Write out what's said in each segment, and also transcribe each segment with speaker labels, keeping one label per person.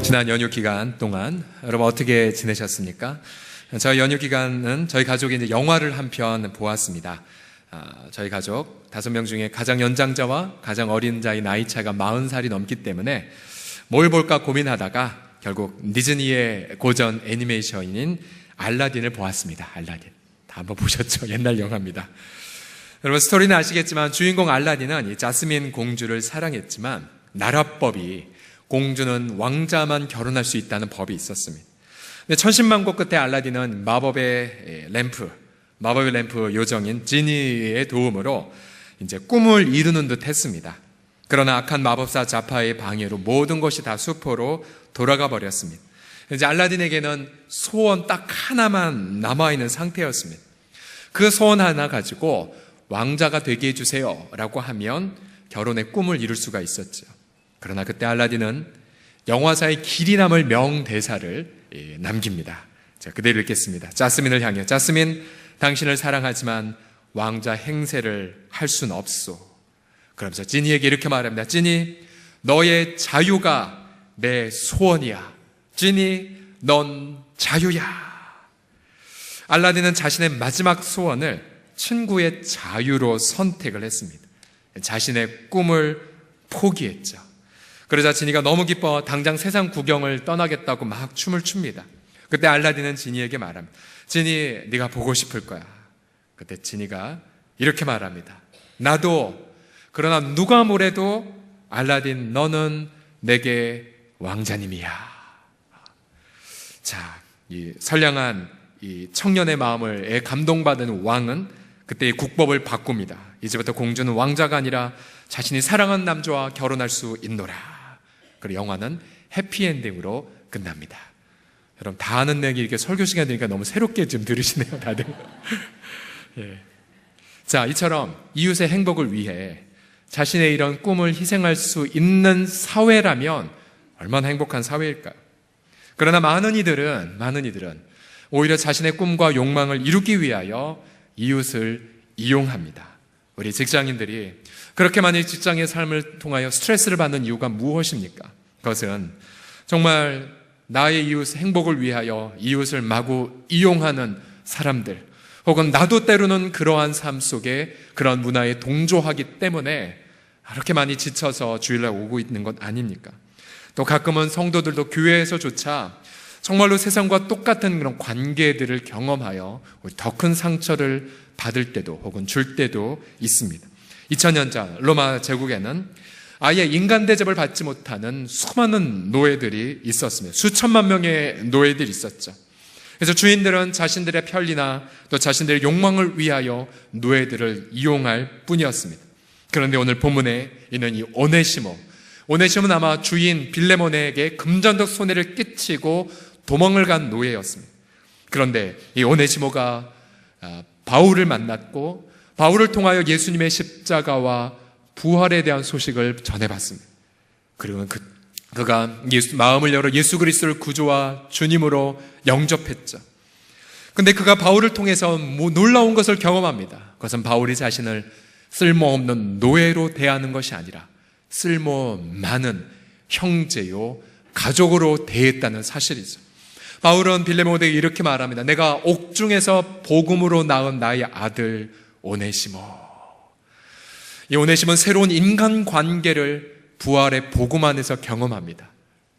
Speaker 1: 지난 연휴 기간 동안 여러분 어떻게 지내셨습니까? 저희 연휴 기간은 저희 가족이 이제 영화를 한 편 보았습니다. 저희 가족 5명 중에 가장 연장자와 가장 어린 자의 나이 차가 40살이 넘기 때문에 뭘 볼까 고민하다가 결국 디즈니의 고전 애니메이션인 알라딘을 보았습니다. 알라딘. 다 한번 보셨죠? 옛날 영화입니다. 여러분 스토리는 아시겠지만 주인공 알라딘은 이 자스민 공주를 사랑했지만 나라법이 공주는 왕자만 결혼할 수 있다는 법이 있었습니다. 근데 천신만고 끝에 알라딘은 마법의 램프 요정인 지니의 도움으로 이제 꿈을 이루는 듯 했습니다. 그러나 악한 마법사 자파의 방해로 모든 것이 다 수포로 돌아가 버렸습니다. 이제 알라딘에게는 소원 딱 하나만 남아있는 상태였습니다. 그 소원 하나 가지고 왕자가 되게 해주세요 라고 하면 결혼의 꿈을 이룰 수가 있었죠. 그러나 그때 알라딘은 영화사의 길이 남을 명대사를 남깁니다. 자, 그대로 읽겠습니다. 자스민을 향해, 자스민, 당신을 사랑하지만 왕자 행세를 할 수는 없소. 그러면서 지니에게 이렇게 말합니다. 지니, 너의 자유가 내 소원이야. 지니, 넌 자유야. 알라딘은 자신의 마지막 소원을 친구의 자유로 선택을 했습니다. 자신의 꿈을 포기했죠. 그러자 지니가 너무 기뻐 당장 세상 구경을 떠나겠다고 막 춤을 춥니다. 그때 알라딘은 지니에게 말합니다. 지니, 네가 보고 싶을 거야. 그때 지니가 이렇게 말합니다. 나도. 그러나 누가 뭐래도 알라딘, 너는 내게 왕자님이야. 자, 이 선량한 이 청년의 마음을 감동받은 왕은 그때 이 국법을 바꿉니다. 이제부터 공주는 왕자가 아니라 자신이 사랑한 남자와 결혼할 수 있노라. 그리고 영화는 해피엔딩으로 끝납니다. 여러분 다 아는 내용이 이렇게 설교 시간이 되니까 너무 새롭게 좀 들으시네요, 다들. 예. 자, 이처럼 이웃의 행복을 위해 자신의 이런 꿈을 희생할 수 있는 사회라면 얼마나 행복한 사회일까요? 그러나 많은 이들은 오히려 자신의 꿈과 욕망을 이루기 위하여 이웃을 이용합니다. 우리 직장인들이 그렇게 많이 직장의 삶을 통하여 스트레스를 받는 이유가 무엇입니까? 그것은 정말 나의 이웃 행복을 위하여 이웃을 마구 이용하는 사람들, 혹은 나도 때로는 그러한 삶 속에 그런 문화에 동조하기 때문에 그렇게 많이 지쳐서 주일날 오고 있는 것 아닙니까? 또 가끔은 성도들도 교회에서조차 정말로 세상과 똑같은 그런 관계들을 경험하여 더 큰 상처를 받을 때도 혹은 줄 때도 있습니다. 2000년 전 로마 제국에는 아예 인간 대접을 받지 못하는 수많은 노예들이 있었습니다. 수천만 명의 노예들이 있었죠. 그래서 주인들은 자신들의 편리나 또 자신들의 욕망을 위하여 노예들을 이용할 뿐이었습니다. 그런데 오늘 본문에 있는 이 오네시모는 아마 주인 빌레몬에게 금전적 손해를 끼치고 도망을 간 노예였습니다. 그런데 이 오네시모가 바울을 만났고 바울을 통하여 예수님의 십자가와 부활에 대한 소식을 전해봤습니다. 그리고 그가 마음을 열어 예수 그리스도를 구주와 주님으로 영접했죠. 그런데 그가 바울을 통해서 놀라운 것을 경험합니다. 그것은 바울이 자신을 쓸모없는 노예로 대하는 것이 아니라 쓸모 많은 형제요 가족으로 대했다는 사실이죠. 바울은 빌레몬에게 이렇게 말합니다. 내가 옥중에서 복음으로 낳은 나의 아들 오네시모. 이 오네시모는 새로운 인간관계를 부활의 복음 안에서 경험합니다.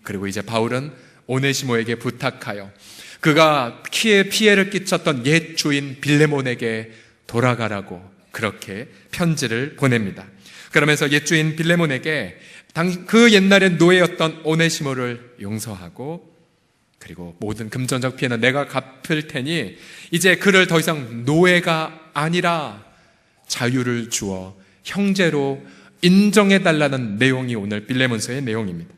Speaker 1: 그리고 이제 바울은 오네시모에게 부탁하여 그가 피해를 끼쳤던 옛 주인 빌레몬에게 돌아가라고 그렇게 편지를 보냅니다. 그러면서 옛 주인 빌레몬에게 그 옛날에 노예였던 오네시모를 용서하고 그리고 모든 금전적 피해는 내가 갚을 테니 이제 그를 더 이상 노예가 아니라 자유를 주어 형제로 인정해달라는 내용이 오늘 빌레몬서의 내용입니다.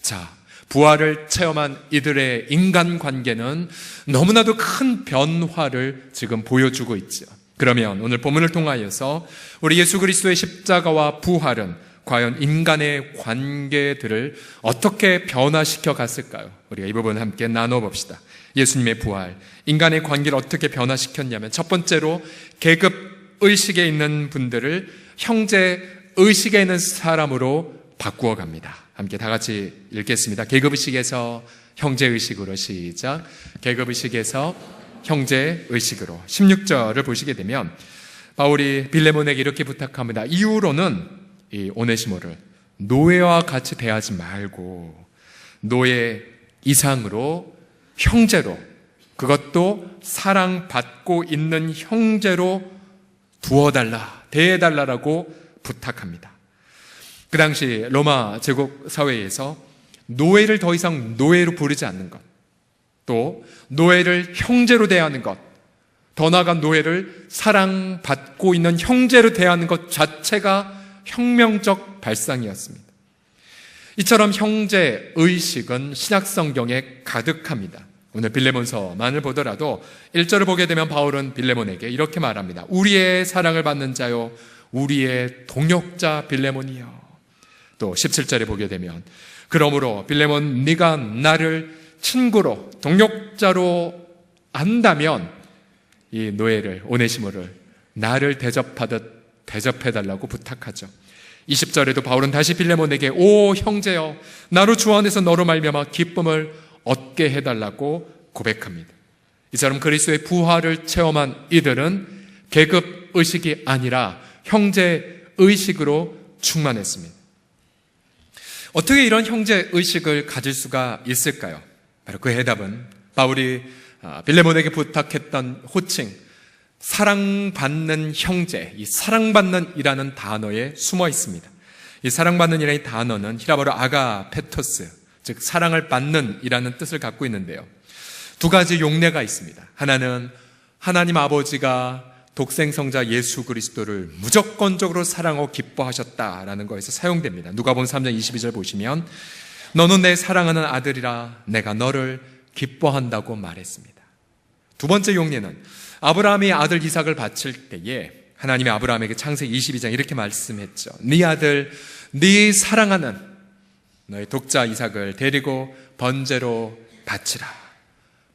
Speaker 1: 자, 부활을 체험한 이들의 인간관계는 너무나도 큰 변화를 지금 보여주고 있죠. 그러면 오늘 본문을 통하여서 우리 예수 그리스도의 십자가와 부활은 과연 인간의 관계들을 어떻게 변화시켜 갔을까요? 우리가 이 부분 함께 나눠봅시다. 예수님의 부활, 인간의 관계를 어떻게 변화시켰냐면 첫 번째로 계급 의식에 있는 분들을 형제 의식에 있는 사람으로 바꾸어 갑니다. 함께 다 같이 읽겠습니다. 계급의식에서 형제의식으로 시작. 계급의식에서 형제의식으로. 16절을 보시게 되면 바울이 빌레몬에게 이렇게 부탁합니다. 이후로는 이 오네시모를 노예와 같이 대하지 말고 노예 이상으로 형제로, 그것도 사랑받고 있는 형제로 두어달라, 대해달라라고 부탁합니다. 그 당시 로마 제국 사회에서 노예를 더 이상 노예로 부르지 않는 것, 또 노예를 형제로 대하는 것, 더 나아가 노예를 사랑받고 있는 형제로 대하는 것 자체가 혁명적 발상이었습니다. 이처럼 형제의식은 신약성경에 가득합니다. 오늘 빌레몬서만을 보더라도 1절을 보게 되면 바울은 빌레몬에게 이렇게 말합니다. 우리의 사랑을 받는 자요, 우리의 동역자 빌레몬이요. 또 17절에 보게 되면 그러므로 빌레몬 네가 나를 친구로 동역자로 안다면 이 노예를, 오네시모를 나를 대접하듯 대접해달라고 부탁하죠. 20절에도 바울은 다시 빌레몬에게 오 형제여, 나로 주 안에서 너로 말미암아 기쁨을 얻게 해달라고 고백합니다. 이처럼 그리스도의 부활을 체험한 이들은 계급의식이 아니라 형제의식으로 충만했습니다. 어떻게 이런 형제의식을 가질 수가 있을까요? 바로 그 해답은 바울이 빌레몬에게 부탁했던 호칭, 사랑받는 형제, 이 사랑받는 이라는 단어에 숨어 있습니다. 이 사랑받는 이라는 단어는 히라보로 아가페토스, 즉 사랑을 받는 이라는 뜻을 갖고 있는데요. 두 가지 용례가 있습니다. 하나는 하나님 아버지가 독생성자 예수 그리스도를 무조건적으로 사랑하고 기뻐하셨다라는 것에서 사용됩니다. 누가복음 3장 22절 보시면 너는 내 사랑하는 아들이라 내가 너를 기뻐한다고 말했습니다. 두 번째 용례는 아브라함이 아들 이삭을 바칠 때에 하나님이 아브라함에게 창세기 22장 이렇게 말씀했죠. 네 아들, 네 사랑하는 너의 독자 이삭을 데리고 번제로 바치라.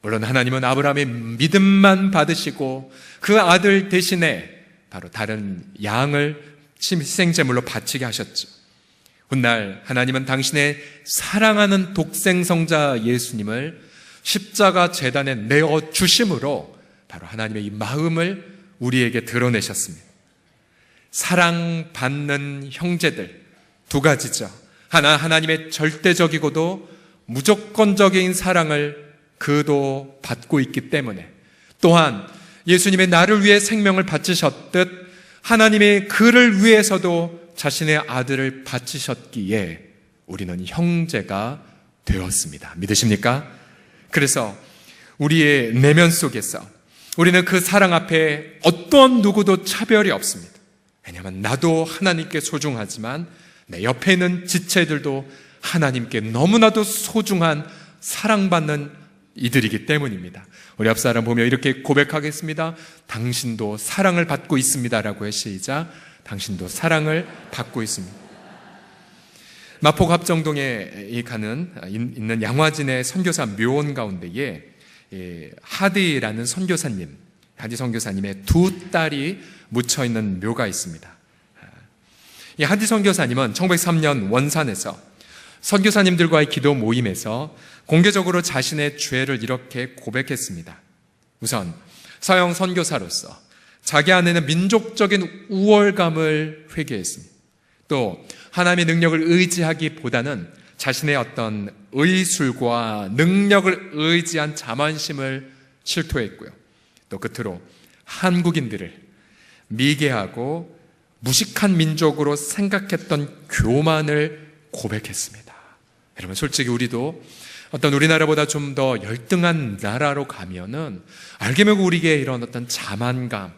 Speaker 1: 물론 하나님은 아브라함의 믿음만 받으시고 그 아들 대신에 바로 다른 양을 희생제물로 바치게 하셨죠. 훗날 하나님은 당신의 사랑하는 독생성자 예수님을 십자가 제단에 내어 주심으로 바로 하나님의 이 마음을 우리에게 드러내셨습니다. 사랑받는 형제들 두 가지죠. 하나, 하나님의 절대적이고도 무조건적인 사랑을 그도 받고 있기 때문에, 또한 예수님의 나를 위해 생명을 바치셨듯 하나님의 그를 위해서도 자신의 아들을 바치셨기에 우리는 형제가 되었습니다. 믿으십니까? 그래서 우리의 내면 속에서 우리는 그 사랑 앞에 어떤 누구도 차별이 없습니다. 왜냐하면 나도 하나님께 소중하지만 내 옆에 있는 지체들도 하나님께 너무나도 소중한 사랑받는 이들이기 때문입니다. 우리 옆 사람 보며 이렇게 고백하겠습니다. 당신도 사랑을 받고 있습니다라고 해 시작. 당신도 사랑을 받고 있습니다. 마포 합정동에 있는 양화진의 선교사 묘원 가운데에 하디라는 선교사님, 하디 선교사님의 두 딸이 묻혀 있는 묘가 있습니다. 이 하디 선교사님은 1903년 원산에서 선교사님들과의 기도 모임에서 공개적으로 자신의 죄를 이렇게 고백했습니다. 우선 서영 선교사로서 자기 안에는 민족적인 우월감을 회개했습니다. 또 하나님의 능력을 의지하기보다는 자신의 어떤 의술과 능력을 의지한 자만심을 실토했고요. 또 끝으로 한국인들을 미개하고 무식한 민족으로 생각했던 교만을 고백했습니다. 여러분, 솔직히 우리도 어떤 우리나라보다 좀 더 열등한 나라로 가면은 알게 모르게 우리에게 이런 어떤 자만감,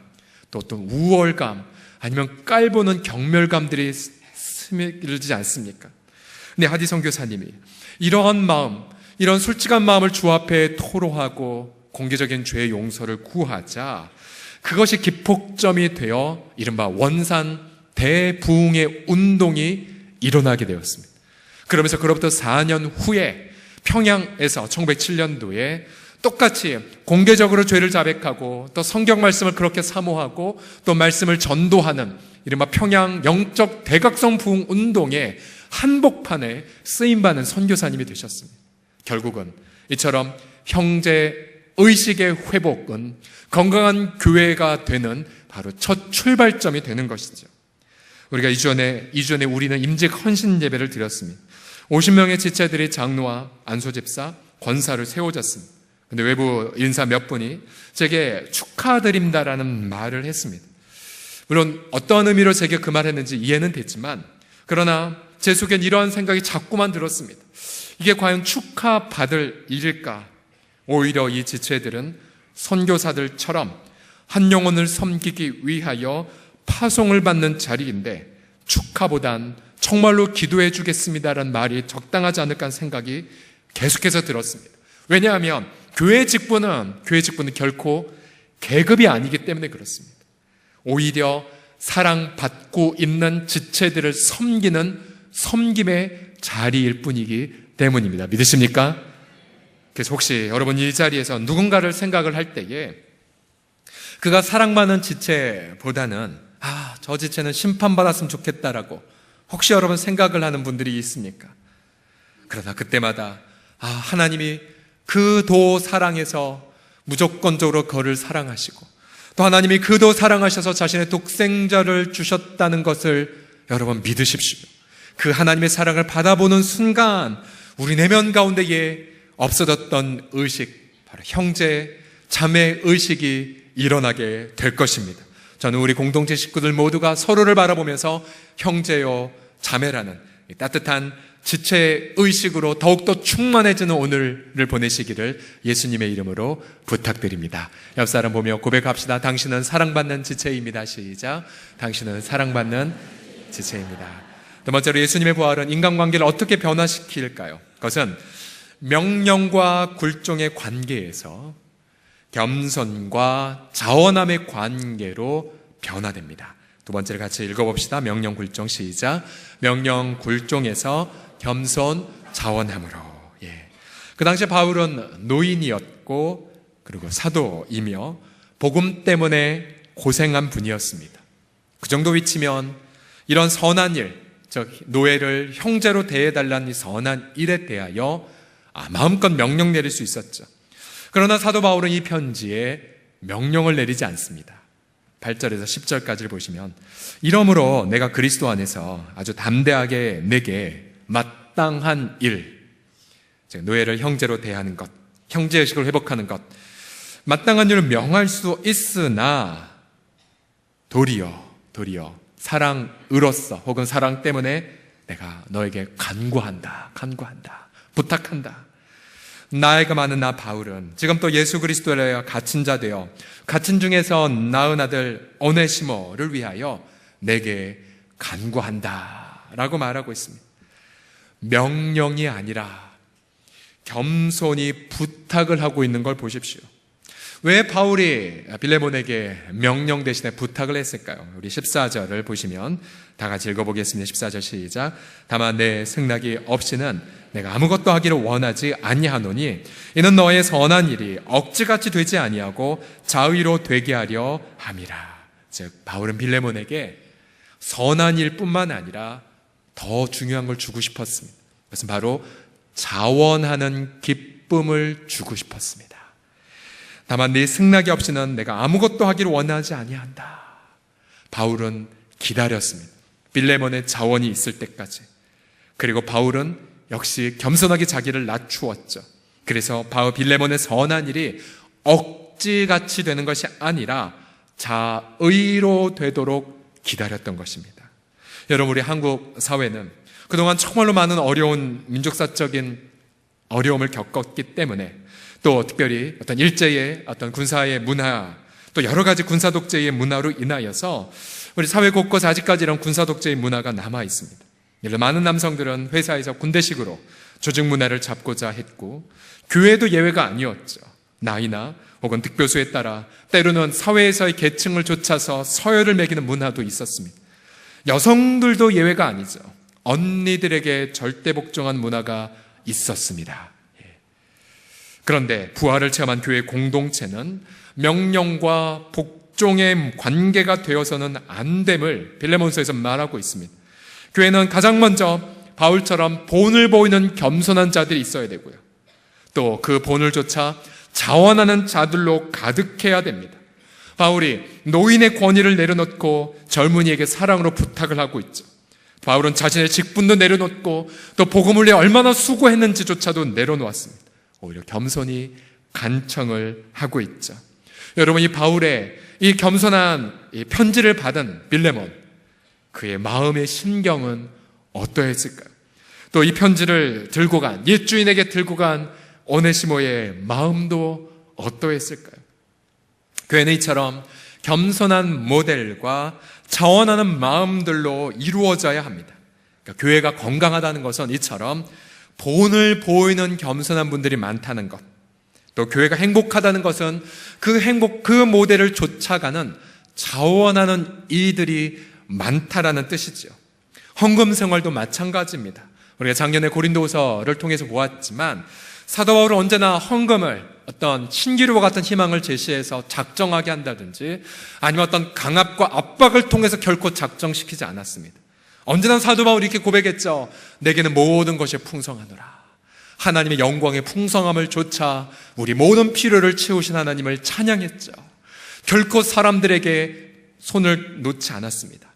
Speaker 1: 또 어떤 우월감, 아니면 깔보는 경멸감들이 스며들지 않습니까? 근데 하디 선교사님이 이러한 마음, 이런 솔직한 마음을 주 앞에 토로하고 공개적인 죄의 용서를 구하자 그것이 기폭점이 되어 이른바 원산 대부흥의 운동이 일어나게 되었습니다. 그러면서 그로부터 4년 후에 평양에서 1907년도에 똑같이 공개적으로 죄를 자백하고 또 성경 말씀을 그렇게 사모하고 또 말씀을 전도하는 이른바 평양 영적 대각성 부흥 운동에 한복판에 쓰임받는 선교사님이 되셨습니다. 결국은 이처럼 형제 의식의 회복은 건강한 교회가 되는 바로 첫 출발점이 되는 것이죠. 우리가 이전에 우리는 임직 헌신 예배를 드렸습니다. 50명의 지체들이 장로와 안소집사, 권사를 세워졌습니다. 근데 외부 인사 몇 분이 제게 축하드립니다라는 말을 했습니다. 물론 어떤 의미로 제게 그 말을 했는지 이해는 됐지만, 그러나 제 속엔 이러한 생각이 자꾸만 들었습니다. 이게 과연 축하받을 일일까? 오히려 이 지체들은 선교사들처럼 한 영혼을 섬기기 위하여 파송을 받는 자리인데, 축하보단 정말로 기도해 주겠습니다라는 말이 적당하지 않을까 하는 생각이 계속해서 들었습니다. 왜냐하면 교회 직분은 결코 계급이 아니기 때문에 그렇습니다. 오히려 사랑받고 있는 지체들을 섬기는 섬김의 자리일 뿐이기 때문입니다. 믿으십니까? 그래서 혹시 여러분 이 자리에서 누군가를 생각을 할 때에 그가 사랑받는 지체보다는 저 지체는 심판받았으면 좋겠다라고 혹시 여러분 생각을 하는 분들이 있습니까? 그러나 그때마다 하나님이 그 도 사랑에서 무조건적으로 그를 사랑하시고, 또 하나님이 그 도 사랑하셔서 자신의 독생자를 주셨다는 것을 여러분 믿으십시오. 그 하나님의 사랑을 받아보는 순간 우리 내면 가운데에 없어졌던 의식, 바로 형제, 자매 의식이 일어나게 될 것입니다. 저는 우리 공동체 식구들 모두가 서로를 바라보면서 형제요 자매라는 따뜻한 지체 의식으로 더욱더 충만해지는 오늘을 보내시기를 예수님의 이름으로 부탁드립니다. 옆 사람 보며 고백합시다. 당신은 사랑받는 지체입니다. 시작. 당신은 사랑받는 지체입니다. 두 번째로 예수님의 부활은 인간관계를 어떻게 변화시킬까요? 그것은 명령과 굴종의 관계에서 겸손과 자원함의 관계로 변화됩니다. 두 번째를 같이 읽어봅시다. 명령 굴종 시작. 명령 굴종에서 겸손 자원함으로. 그 당시에 바울은 노인이었고 그리고 사도이며 복음 때문에 고생한 분이었습니다. 그 정도 위치면 이런 선한 일, 즉 노예를 형제로 대해달라는 이 선한 일에 대하여 마음껏 명령 내릴 수 있었죠. 그러나 사도 바울은 이 편지에 명령을 내리지 않습니다. 8절에서 10절까지를 보시면, 이러므로 내가 그리스도 안에서 아주 담대하게 내게 마땅한 일, 즉 노예를 형제로 대하는 것, 형제의식을 회복하는 것, 마땅한 일을 명할 수 있으나 도리어 사랑으로서 혹은 사랑 때문에 내가 너에게 간구한다, 부탁한다. 나이가 많은 나 바울은 지금 또 예수 그리스도를 갇힌 자 되어 갇힌 중에서 낳은 아들 오네시모를 위하여 내게 간구한다 라고 말하고 있습니다. 명령이 아니라 겸손히 부탁을 하고 있는 걸 보십시오. 왜 바울이 빌레몬에게 명령 대신에 부탁을 했을까요? 우리 14절을 보시면 다 같이 읽어보겠습니다. 14절 시작. 다만 내 승낙이 없이는 내가 아무것도 하기를 원하지 아니하노니 이는 너의 선한 일이 억지같이 되지 아니하고 자의로 되게 하려 함이라. 즉 바울은 빌레몬에게 선한 일뿐만 아니라 더 중요한 걸 주고 싶었습니다. 그것은 바로 자원하는 기쁨을 주고 싶었습니다. 다만 네 승낙이 없이는 내가 아무것도 하기를 원하지 아니한다. 바울은 기다렸습니다. 빌레몬의 자원이 있을 때까지. 그리고 바울은 역시 겸손하게 자기를 낮추었죠. 그래서 빌레몬의 선한 일이 억지같이 되는 것이 아니라 자의로 되도록 기다렸던 것입니다. 여러분, 우리 한국 사회는 그동안 정말로 많은 어려운 민족사적인 어려움을 겪었기 때문에, 또 특별히 어떤 일제의 어떤 군사의 문화, 또 여러 가지 군사 독재의 문화로 인하여서 우리 사회 곳곳에 아직까지 이런 군사 독재의 문화가 남아 있습니다. 예를 들어 많은 남성들은 회사에서 군대식으로 조직 문화를 잡고자 했고, 교회도 예외가 아니었죠. 나이나 혹은 득표수에 따라 때로는 사회에서의 계층을 좇아서 서열을 매기는 문화도 있었습니다. 여성들도 예외가 아니죠. 언니들에게 절대 복종한 문화가 있었습니다. 그런데 부활을 체험한 교회 공동체는 명령과 복종의 관계가 되어서는 안 됨을 빌레몬서에서 말하고 있습니다. 교회는 가장 먼저 바울처럼 본을 보이는 겸손한 자들이 있어야 되고요. 또 그 본을 조차 자원하는 자들로 가득해야 됩니다. 바울이 노인의 권위를 내려놓고 젊은이에게 사랑으로 부탁을 하고 있죠. 바울은 자신의 직분도 내려놓고 또 복음을 위해 얼마나 수고했는지조차도 내려놓았습니다. 오히려 겸손히 간청을 하고 있죠. 여러분, 이 바울의 이 겸손한 이 편지를 받은 빌레몬, 그의 마음의 심경은 어떠했을까요? 또 이 편지를 들고 간, 옛 주인에게 들고 간 오네시모의 마음도 어떠했을까요? 교회는 이처럼 겸손한 모델과 자원하는 마음들로 이루어져야 합니다. 그러니까 교회가 건강하다는 것은 이처럼 본을 보이는 겸손한 분들이 많다는 것, 또 교회가 행복하다는 것은 그 모델을 쫓아가는 자원하는 이들이 많다라는 뜻이죠. 헌금 생활도 마찬가지입니다. 우리가 작년에 고린도후서를 통해서 보았지만 사도 바울은 언제나 헌금을 어떤 신기루와 같은 희망을 제시해서 작정하게 한다든지 아니면 어떤 강압과 압박을 통해서 결코 작정시키지 않았습니다. 언제나 사도 바울이 이렇게 고백했죠. 내게는 모든 것이 풍성하노라. 하나님의 영광의 풍성함을 좇아 우리 모든 필요를 채우신 하나님을 찬양했죠. 결코 사람들에게 손을 놓지 않았습니다.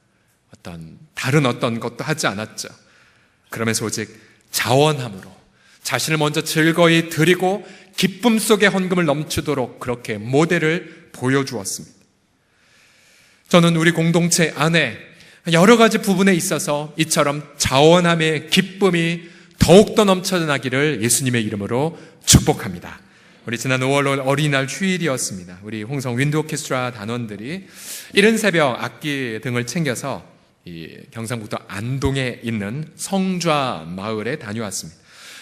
Speaker 1: 다른 어떤 것도 하지 않았죠. 그러면서 오직 자원함으로 자신을 먼저 즐거이 드리고 기쁨 속에 헌금을 넘치도록 그렇게 모델을 보여주었습니다. 저는 우리 공동체 안에 여러 가지 부분에 있어서 이처럼 자원함의 기쁨이 더욱더 넘쳐나기를 예수님의 이름으로 축복합니다. 우리 지난 5월 어린이날 휴일이었습니다. 우리 홍성 윈드 오케스트라 단원들이 이른 새벽 악기 등을 챙겨서 이 경상북도 안동에 있는 성좌 마을에 다녀왔습니다.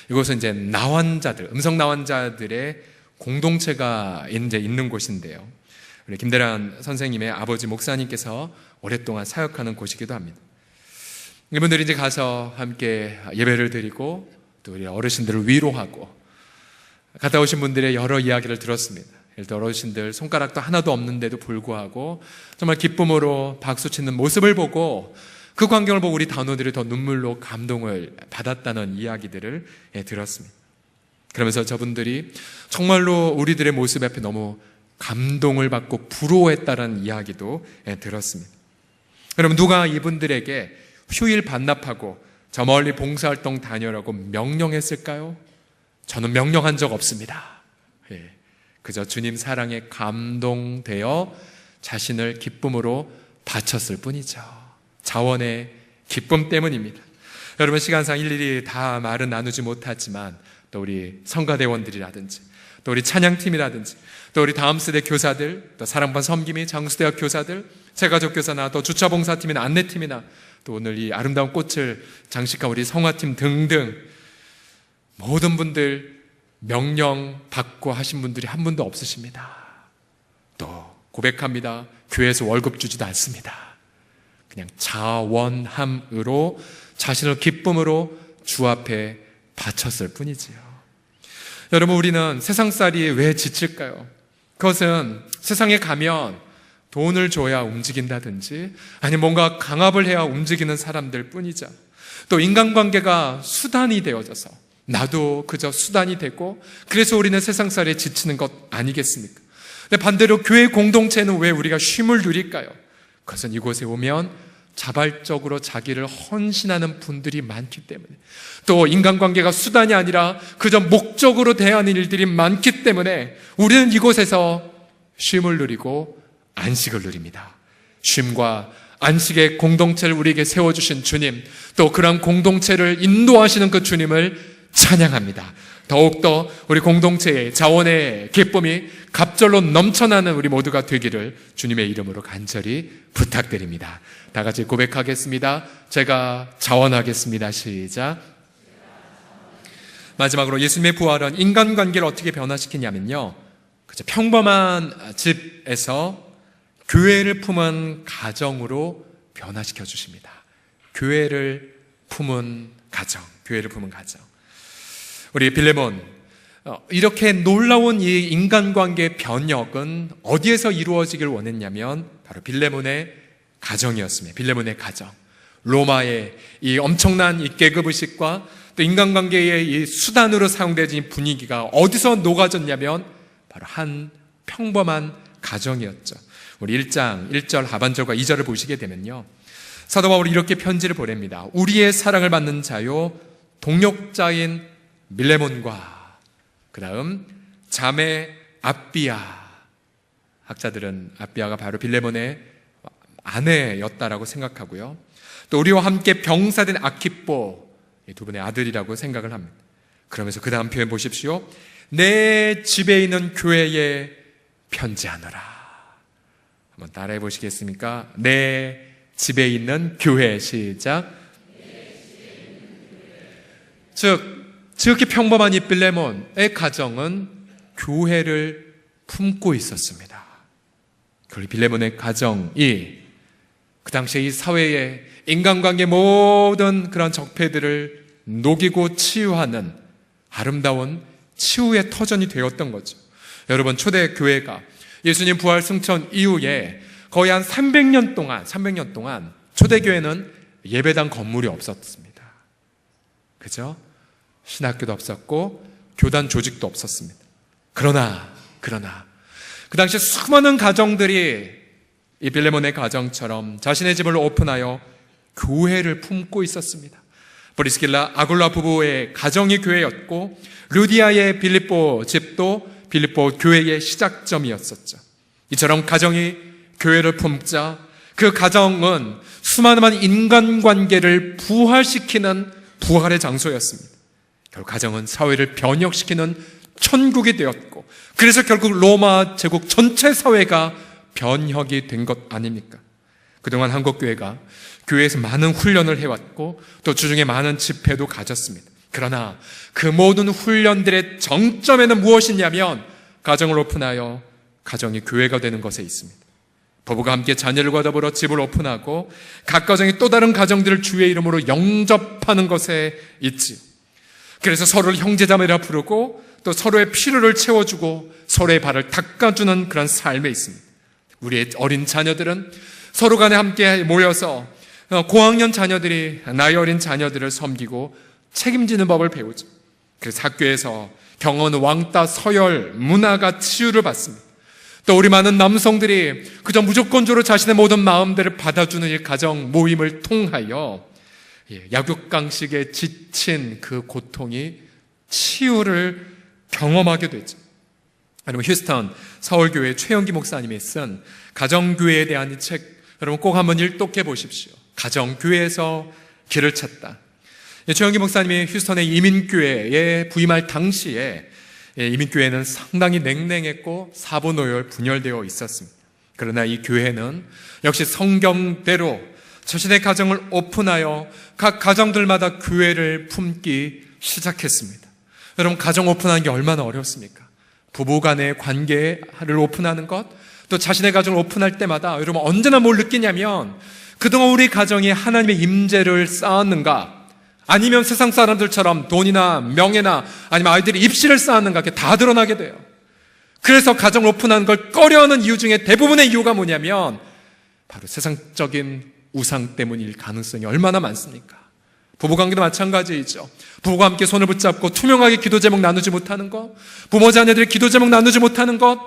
Speaker 1: 이곳은 이제 나환자들, 음성 나환자들의 공동체가 이제 있는 곳인데요. 우리 김대란 선생님의 아버지 목사님께서 오랫동안 사역하는 곳이기도 합니다. 이분들이 이제 가서 함께 예배를 드리고 또 우리 어르신들을 위로하고 갔다 오신 분들의 여러 이야기를 들었습니다. 예를 들어 어르신들 손가락도 하나도 없는데도 불구하고 정말 기쁨으로 박수치는 모습을 보고 그 광경을 보고 우리 단원들이 더 눈물로 감동을 받았다는 이야기들을 들었습니다. 그러면서 저분들이 정말로 우리들의 모습 앞에 너무 감동을 받고 부러워했다는 이야기도 들었습니다. 여러분, 누가 이분들에게 휴일 반납하고 저 멀리 봉사활동 다녀라고 명령했을까요? 저는 명령한 적 없습니다. 그저 주님 사랑에 감동되어 자신을 기쁨으로 바쳤을 뿐이죠. 자원의 기쁨 때문입니다. 여러분, 시간상 일일이 다 말은 나누지 못하지만 또 우리 성가대원들이라든지 또 우리 찬양팀이라든지 또 우리 다음 세대 교사들, 또 사랑반 섬김이 장수대학 교사들, 새가족 교사나 또 주차봉사팀이나 안내팀이나 또 오늘 이 아름다운 꽃을 장식한 우리 성화팀 등등 모든 분들 명령 받고 하신 분들이 한 분도 없으십니다. 또 고백합니다. 교회에서 월급 주지도 않습니다. 그냥 자원함으로 자신을 기쁨으로 주 앞에 바쳤을 뿐이지요. 여러분, 우리는 세상살이에 왜 지칠까요? 그것은 세상에 가면 돈을 줘야 움직인다든지 아니면 뭔가 강압을 해야 움직이는 사람들 뿐이죠. 또 인간관계가 수단이 되어져서 나도 그저 수단이 되고 그래서 우리는 세상살이에 지치는 것 아니겠습니까? 근데 반대로 교회 공동체는 왜 우리가 쉼을 누릴까요? 그것은 이곳에 오면 자발적으로 자기를 헌신하는 분들이 많기 때문에, 또 인간관계가 수단이 아니라 그저 목적으로 대하는 일들이 많기 때문에 우리는 이곳에서 쉼을 누리고 안식을 누립니다. 쉼과 안식의 공동체를 우리에게 세워주신 주님, 또 그런 공동체를 인도하시는 그 주님을 찬양합니다. 더욱더 우리 공동체의 자원의 기쁨이 갑절로 넘쳐나는 우리 모두가 되기를 주님의 이름으로 간절히 부탁드립니다. 다 같이 고백하겠습니다. 제가 자원하겠습니다. 시작. 마지막으로 예수님의 부활은 인간관계를 어떻게 변화시키냐면요, 그저 평범한 집에서 교회를 품은 가정으로 변화시켜 주십니다. 교회를 품은 가정, 교회를 품은 가정. 우리 빌레몬, 이렇게 놀라운 이 인간관계 변혁은 어디에서 이루어지길 원했냐면 바로 빌레몬의 가정이었습니다. 빌레몬의 가정. 로마의 이 엄청난 이 계급의식과 또 인간관계의 이 수단으로 사용되는 분위기가 어디서 녹아졌냐면 바로 한 평범한 가정이었죠. 우리 1장 1절 하반절과 2절을 보시게 되면요, 사도 바울이 이렇게 편지를 보냅니다. 우리의 사랑을 받는 자요 동역자인 밀레몬과 그 다음 자매 아비아. 학자들은 아비아가 바로 빌레몬의 아내였다라고 생각하고요, 또 우리와 함께 병사된 아키뽀, 이 두 분의 아들이라고 생각을 합니다. 그러면서 그 다음 표현 보십시오. 내 집에 있는 교회에 편지하노라. 한번 따라해 보시겠습니까? 내 집에 있는 교회. 시작. 즉 지극히 평범한 이 빌레몬의 가정은 교회를 품고 있었습니다. 그 빌레몬의 가정이 그 당시에 이 사회의 인간관계 모든 그런 적폐들을 녹이고 치유하는 아름다운 치유의 터전이 되었던 거죠. 여러분, 초대교회가 예수님 부활 승천 이후에 거의 한 300년 동안 초대교회는 예배당 건물이 없었습니다. 그죠? 신학교도 없었고 교단 조직도 없었습니다. 그러나 그 당시 수많은 가정들이 이 빌레몬의 가정처럼 자신의 집을 오픈하여 교회를 품고 있었습니다. 브리스길라 아굴라 부부의 가정이 교회였고 루디아의 빌립보 집도 빌립보 교회의 시작점이었었죠. 이처럼 가정이 교회를 품자 그 가정은 수많은 인간관계를 부활시키는 부활의 장소였습니다. 결국 가정은 사회를 변혁시키는 천국이 되었고, 그래서 결국 로마 제국 전체 사회가 변혁이 된 것 아닙니까? 그동안 한국교회가 교회에서 많은 훈련을 해왔고 또 주중에 많은 집회도 가졌습니다. 그러나 그 모든 훈련들의 정점에는 무엇이냐면 가정을 오픈하여 가정이 교회가 되는 것에 있습니다. 부부가 함께 자녀들과 더불어 집을 오픈하고 각 가정이 또 다른 가정들을 주의 이름으로 영접하는 것에 있지. 그래서 서로를 형제자매라 부르고 또 서로의 필요를 채워주고 서로의 발을 닦아주는 그런 삶에 있습니다. 우리의 어린 자녀들은 서로 간에 함께 모여서 고학년 자녀들이 나이 어린 자녀들을 섬기고 책임지는 법을 배우죠. 그래서 학교에서 경원, 왕따, 서열, 문화가 치유를 받습니다. 또 우리 많은 남성들이 그저 무조건적으로 자신의 모든 마음들을 받아주는 이 가정 모임을 통하여 약육강식에 지친 그 고통이 치유를 경험하게 되죠. 여러분, 휴스턴 서울교회 최영기 목사님이 쓴 가정교회에 대한 이 책, 여러분 꼭 한번 일독해 보십시오. 가정교회에서 길을 찾다. 최영기 목사님이 휴스턴의 이민교회에 부임할 당시에 이민교회는 상당히 냉랭했고 사부노열 분열되어 있었습니다. 그러나 이 교회는 역시 성경대로 자신의 가정을 오픈하여 각 가정들마다 교회를 품기 시작했습니다. 여러분, 가정 오픈하는 게 얼마나 어렵습니까? 부부 간의 관계를 오픈하는 것, 또 자신의 가정을 오픈할 때마다 여러분 언제나 뭘 느끼냐면 그동안 우리 가정이 하나님의 임재를 쌓았는가, 아니면 세상 사람들처럼 돈이나 명예나 아니면 아이들이 입시를 쌓았는가, 그게 다 드러나게 돼요. 그래서 가정을 오픈하는 걸 꺼려하는 이유 중에 대부분의 이유가 뭐냐면 바로 세상적인 우상 때문일 가능성이 얼마나 많습니까? 부부관계도 마찬가지이죠. 부부가 함께 손을 붙잡고 투명하게 기도 제목 나누지 못하는 것, 부모 자녀들이 기도 제목 나누지 못하는 것,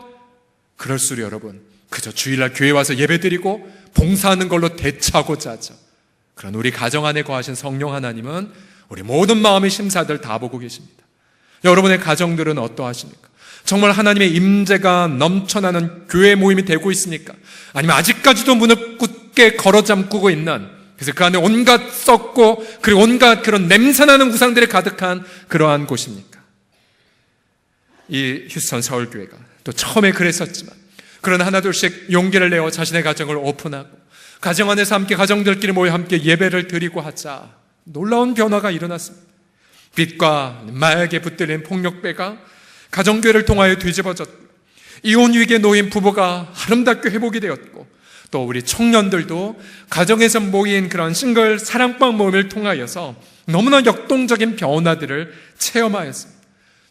Speaker 1: 그럴수록 여러분 그저 주일날 교회 와서 예배드리고 봉사하는 걸로 대처하고자 하죠. 그런 우리 가정 안에 거하신 성령 하나님은 우리 모든 마음의 심사들 다 보고 계십니다. 여러분의 가정들은 어떠하십니까? 정말 하나님의 임재가 넘쳐나는 교회 모임이 되고 있습니까? 아니면 아직까지도 문을 굳게 걸어 잠그고 있는, 그래서 그 안에 온갖 썩고 그리고 온갖 그런 냄새나는 우상들이 가득한 그러한 곳입니까? 이 휴스턴 서울교회가 또 처음에 그랬었지만, 그러나 하나둘씩 용기를 내어 자신의 가정을 오픈하고 가정 안에서 함께 가정들끼리 모여 함께 예배를 드리고 하자 놀라운 변화가 일어났습니다. 빛과 마약에 붙들린 폭력배가 가정교회를 통하여 뒤집어졌고, 이혼 위기에 놓인 부부가 아름답게 회복이 되었고, 또 우리 청년들도 가정에서 모인 그런 싱글 사랑방 모임을 통하여서 너무나 역동적인 변화들을 체험하였습니다.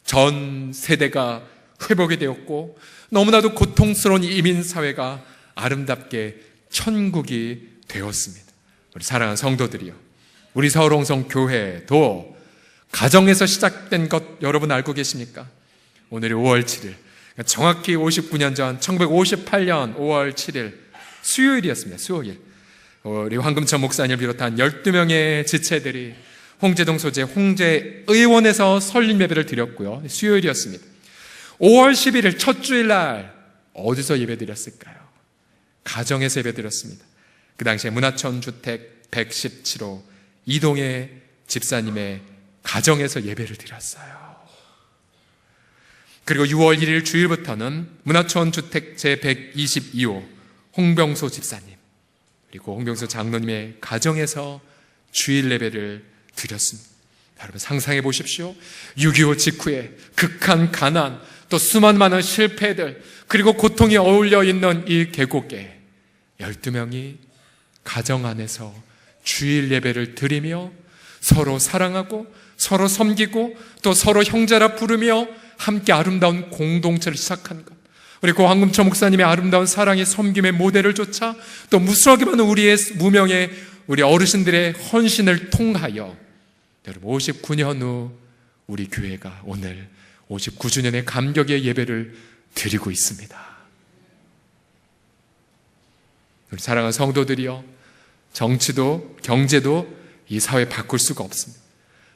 Speaker 1: 전 세대가 회복이 되었고 너무나도 고통스러운 이민사회가 아름답게 천국이 되었습니다. 우리 사랑하는 성도들이요, 우리 서울홍성 교회도 가정에서 시작된 것 여러분 알고 계십니까? 오늘이 5월 7일, 정확히 59년 전 1958년 5월 7일 수요일이었습니다. 수요일. 우리 황금천 목사님을 비롯한 12명의 지체들이 홍제동 소재 홍제의원에서 설립 예배를 드렸고요. 수요일이었습니다. 5월 11일 첫 주일날 어디서 예배 드렸을까요? 가정에서 예배 드렸습니다. 그 당시에 문화촌 주택 117호 이동의 집사님의 가정에서 예배를 드렸어요. 그리고 6월 1일 주일부터는 문화촌 주택 제122호 홍병소 집사님, 그리고 홍병소 장로님의 가정에서 주일 예배를 드렸습니다. 여러분 상상해 보십시오. 6.25 직후에 극한 가난, 또 수만 많은 실패들, 그리고 고통이 어울려 있는 이 계곡에 12명이 가정 안에서 주일 예배를 드리며 서로 사랑하고 서로 섬기고 또 서로 형제라 부르며 함께 아름다운 공동체를 시작한 것, 그리고 황금천 목사님의 아름다운 사랑의 섬김의 모델을 쫓아 또 무수하게 많은 우리의 무명의 우리 어르신들의 헌신을 통하여 여러분 59년 후 우리 교회가 오늘 59주년의 감격의 예배를 드리고 있습니다. 우리 사랑하는 성도들이여, 정치도 경제도 이 사회 바꿀 수가 없습니다.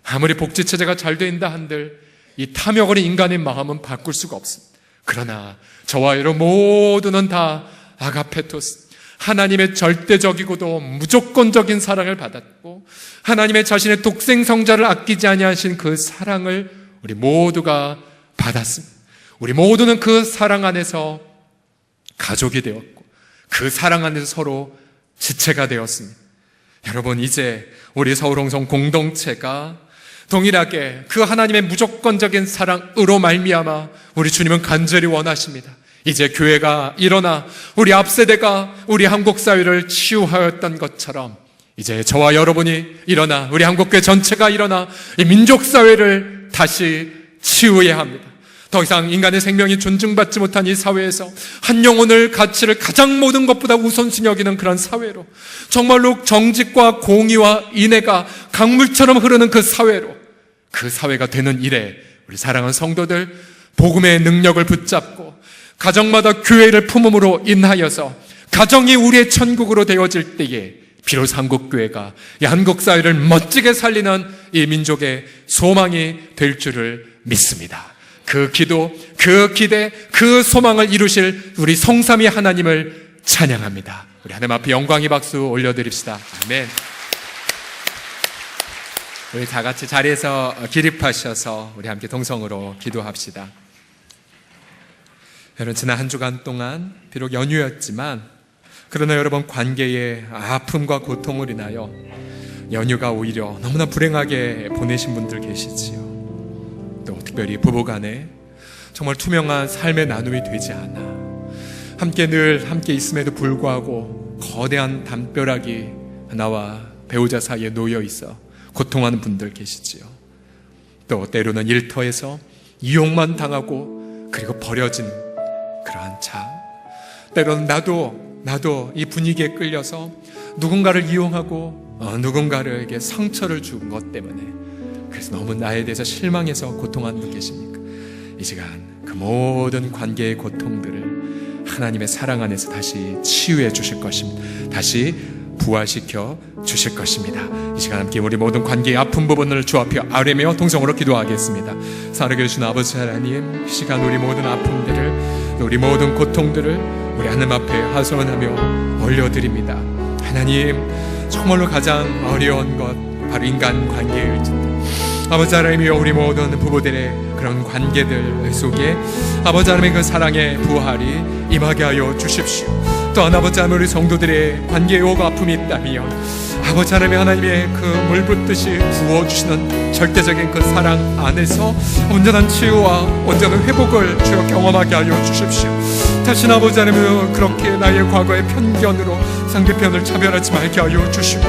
Speaker 1: 아무리 복지체제가 잘 된다 한들 이 탐욕 어린 인간의 마음은 바꿀 수가 없습니다. 그러나 저와 여러분 모두는 다 아가페토스, 하나님의 절대적이고도 무조건적인 사랑을 받았고 하나님의 자신의 독생성자를 아끼지 아니하신 그 사랑을 우리 모두가 받았습니다. 우리 모두는 그 사랑 안에서 가족이 되었고 그 사랑 안에서 서로 지체가 되었습니다. 여러분, 이제 우리 서울홍성 공동체가 동일하게 그 하나님의 무조건적인 사랑으로 말미암아 우리 주님은 간절히 원하십니다. 이제 교회가 일어나 우리 앞세대가 우리 한국 사회를 치유하였던 것처럼 이제 저와 여러분이 일어나 우리 한국교회 전체가 일어나 이 민족사회를 다시 치유해야 합니다. 더 이상 인간의 생명이 존중받지 못한 이 사회에서 한 영혼을 가치를 가장 모든 것보다 우선순위 여기는 그런 사회로, 정말로 정직과 공의와 인애가 강물처럼 흐르는 그 사회로, 그 사회가 되는 일에 우리 사랑하는 성도들 복음의 능력을 붙잡고 가정마다 교회를 품음으로 인하여서 가정이 우리의 천국으로 되어질 때에 비로소 한국교회가 이 한국사회를 멋지게 살리는 이 민족의 소망이 될 줄을 믿습니다. 그 기도, 그 기대, 그 소망을 이루실 우리 성삼위 하나님을 찬양합니다. 우리 하나님 앞에 영광의 박수 올려드립시다. 아멘. 우리 다 같이 자리에서 기립하셔서 우리 함께 동성으로 기도합시다. 여러분, 지난 한 주간 동안 비록 연휴였지만 그러나 여러분 관계의 아픔과 고통을 인하여 연휴가 오히려 너무나 불행하게 보내신 분들 계시지요. 또 특별히 부부간에 정말 투명한 삶의 나눔이 되지 않아 함께 늘 함께 있음에도 불구하고 거대한 담벼락이 나와 배우자 사이에 놓여 있어 고통하는 분들 계시지요. 또 때로는 일터에서 이용만 당하고 그리고 버려진 그러한 자, 때로는 나도 이 분위기에 끌려서 누군가를 이용하고 누군가에게 상처를 준 것 때문에 그래서 너무 나에 대해서 실망해서 고통하는 분 계십니까? 이 시간 그 모든 관계의 고통들을 하나님의 사랑 안에서 다시 치유해 주실 것입니다. 다시 부활시켜 주실 것입니다. 이 시간 함께 우리 모든 관계의 아픈 부분을 주 앞에 아뢰며 동성으로 기도하겠습니다. 살아계신 주신 아버지 하나님, 이 시간 우리 모든 아픔들을, 우리 모든 고통들을 우리 하나님 앞에 하소연하며 올려드립니다. 하나님, 정말로 가장 어려운 것 바로 인간 관계일진데 아버지 하나님이여, 우리 모든 부부들의 그런 관계들 속에 아버지 하나님의 그 사랑의 부활이 임하게 하여 주십시오. 또한 아버지 하나님, 우리 성도들의 관계에 오고 아픔이 있다면 아버지 하나님의 그 물붓듯이 부어주시는 절대적인 그 사랑 안에서 온전한 치유와 온전한 회복을 주여 경험하게 하여 주십시오. 다시는 아버지 하나님 그렇게 나의 과거의 편견으로 상대편을 차별하지 말게 하여 주시고,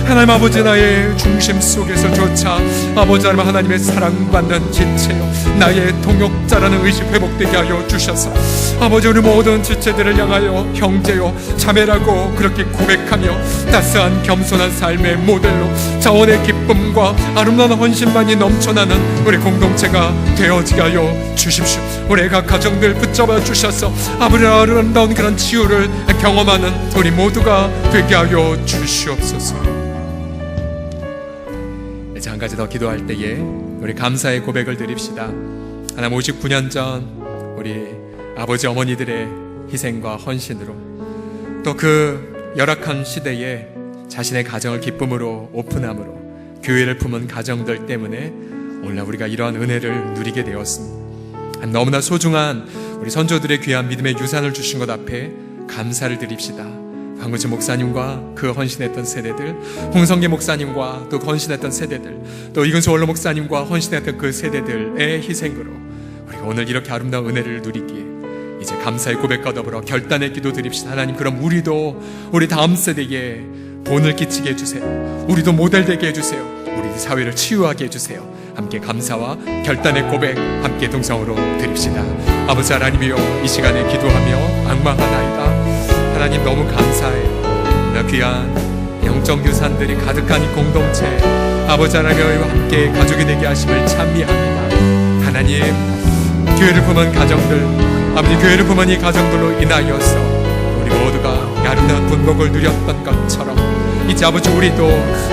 Speaker 1: 하나님 아버지 나의 중심 속에서조차 아버지 하나님 하나님의 사랑받는 지체요 나의 동역자라는 의식 회복되게 하여 주셔서 아버지 우리 모든 지체들을 향하여 형제요 자매라고 그렇게 고백하며 따스한 겸손한 삶의 모델로 자원의 기쁨과 아름다운 헌신만이 넘쳐나는 우리 공동체가 되어지게 하여 주십시오. 우리 각 가정들 붙잡아 주셔서 아버지 아름다운 그런 치유를 경험하는 우리 모두가 되게 하여 주시옵소서. 이제 한 가지 더 기도할 때에 우리 감사의 고백을 드립시다. 하나님 59년 전 우리 아버지 어머니들의 희생과 헌신으로 또 그 열악한 시대에 자신의 가정을 기쁨으로 오픈함으로 교회를 품은 가정들 때문에 오늘날 우리가 이러한 은혜를 누리게 되었습니다. 너무나 소중한 우리 선조들의 귀한 믿음의 유산을 주신 것 앞에 감사를 드립시다. 황구지 목사님과 그 헌신했던 세대들, 홍성계 목사님과 또 헌신했던 세대들, 또 이근수 원로 목사님과 헌신했던 그 세대들의 희생으로 우리가 오늘 이렇게 아름다운 은혜를 누리기에 이제 감사의 고백과 더불어 결단의 기도 드립시다. 하나님, 그럼 우리도 우리 다음 세대에 본을 끼치게 해주세요. 우리도 모델되게 해주세요. 우리 사회를 치유하게 해주세요. 함께 감사와 결단의 고백 함께 동성으로 드립시다. 아버지 하나님이여, 이 시간에 기도하며 앙망하나이다. 하나님 너무 감사해요. 귀한 영적 유산들이 가득한 이 공동체 아버지 하나님과 함께 가족이 되게 하심을 찬미합니다. 하나님, 교회를 품은 가정들, 아버지 교회를 품은 이 가정들로 인하여서 우리 모두가 아름다운 분복을 누렸던 것처럼 이제 아버지 우리도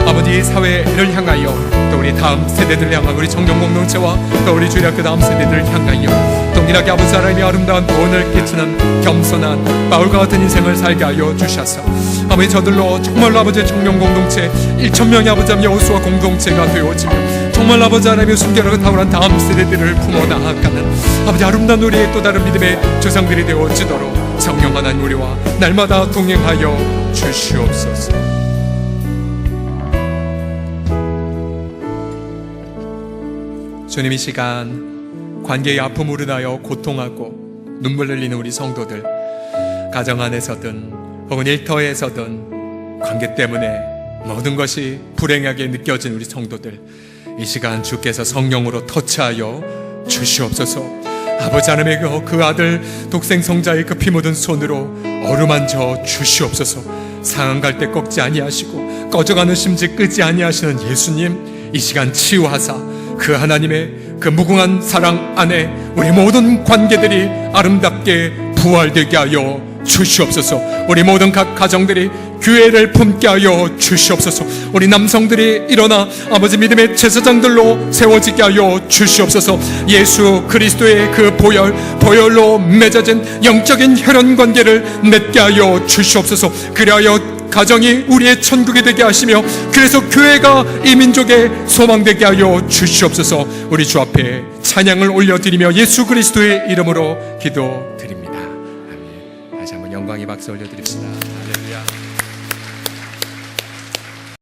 Speaker 1: 아버지 사회를 향하여 또 우리 다음 세대들을 향한 우리 청년 공동체와 또 우리 주일학 그 다음 세대들을 향하여 동일하게 아버지 하나님의 아름다운 본을 끼치는 겸손한 바울과 같은 인생을 살게 하여 주셔서 아버지 저들로 정말로 아버지의 청년 공동체 1,000명의 아버지 하나님의 여호수아 공동체가 되어지며 정말 아버지 하나님의 순결하고 탁월한 다음 세대들을 품어 나아가는 아버지 아름다운 우리의 또 다른 믿음의 조상들이 되어지도록 성령 하나님 우리와 날마다 동행하여 주시옵소서. 주님, 이 시간 관계의 아픔으로 인하여 고통하고 눈물 흘리는 우리 성도들, 가정 안에서든 혹은 일터에서든 관계 때문에 모든 것이 불행하게 느껴진 우리 성도들, 이 시간 주께서 성령으로 터치하여 주시옵소서. 아버지 하나님의 그 아들 독생 성자의 그 피 묻은 손으로 어루만져 주시옵소서. 상한 갈 때 꺾지 아니하시고 꺼져가는 심지 끄지 아니하시는 예수님, 이 시간 치유하사 그 하나님의 그 무궁한 사랑 안에 우리 모든 관계들이 아름답게 부활되게 하여 주시옵소서. 우리 모든 각 가정들이 교회를 품게 하여 주시옵소서. 우리 남성들이 일어나 아버지 믿음의 제사장들로 세워지게 하여 주시옵소서. 예수 그리스도의 그 보혈로 맺어진 영적인 혈연관계를 맺게 하여 주시옵소서. 그리하여 가정이 우리의 천국이 되게 하시며 그래서 교회가 이 민족의 소망되게 하여 주시옵소서. 우리 주 앞에 찬양을 올려드리며 예수 그리스도의 이름으로 기도드립니다. 아멘. 다시 한번 영광의 박수 올려드립시다. 할렐루야.